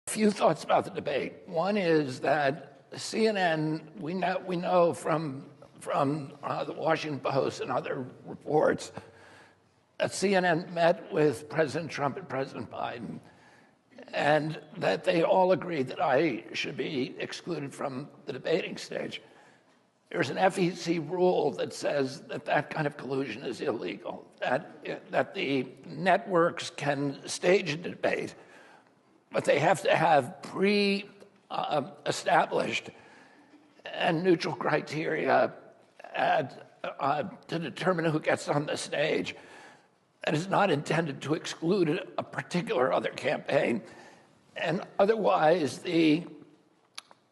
Few thoughts about the debate. One is that CNN, we know from the Washington Post and other reports that CNN met with President Trump and President Biden, and that they all agreed that I should be excluded from the debating stage. There's an FEC rule that says that that kind of collusion is illegal, that the networks can stage a debate, but they have to have pre-established and neutral criteria to determine who gets on the stage. That is not intended to exclude a particular other campaign. And otherwise, the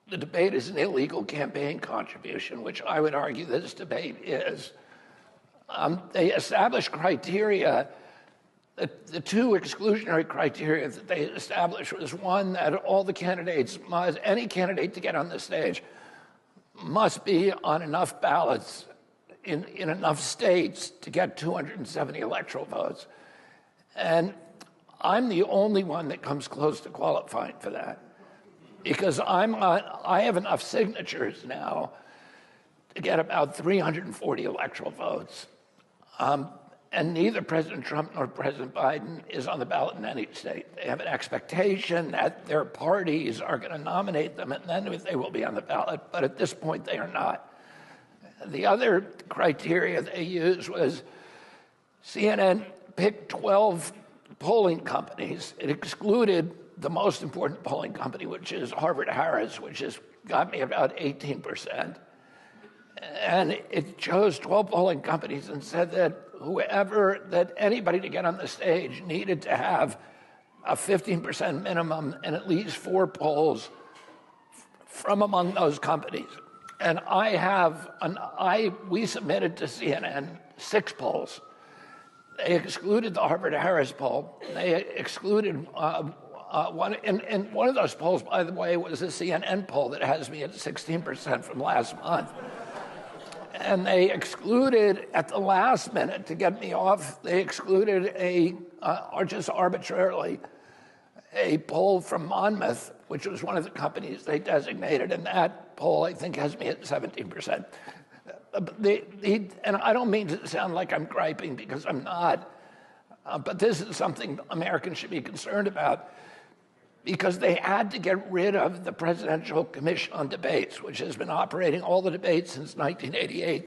debate is an illegal campaign contribution, which I would argue this debate is. They established criteria. The two exclusionary criteria that they established was one, that all the candidates must, any candidate to get on the stage must be on enough ballots in enough states to get 270 electoral votes. And I'm the only one that comes close to qualifying for that, because I have enough signatures now to get about 340 electoral votes. And neither President Trump nor President Biden is on the ballot in any state. They have an expectation that their parties are going to nominate them, and then they will be on the ballot. But at this point, they are not. The other criteria they used was CNN picked 12 polling companies. It excluded the most important polling company, which is Harvard-Harris, which has got me about 18%. And it chose 12 polling companies and said that anybody to get on the stage needed to have a 15% minimum and at least 4 polls from among those companies. And we submitted to CNN 6 polls. They excluded the Harvard-Harris poll. They excluded one, and one of those polls, by the way, was a CNN poll that has me at 16% from last month. And they excluded, at the last minute to get me off, they excluded or just arbitrarily, a poll from Monmouth, which was one of the companies they designated, and that poll, I think, has me at 17%. And I don't mean to sound like I'm griping, because I'm not, but this is something Americans should be concerned about, because they had to get rid of the Presidential Commission on Debates, which has been operating all the debates since 1988.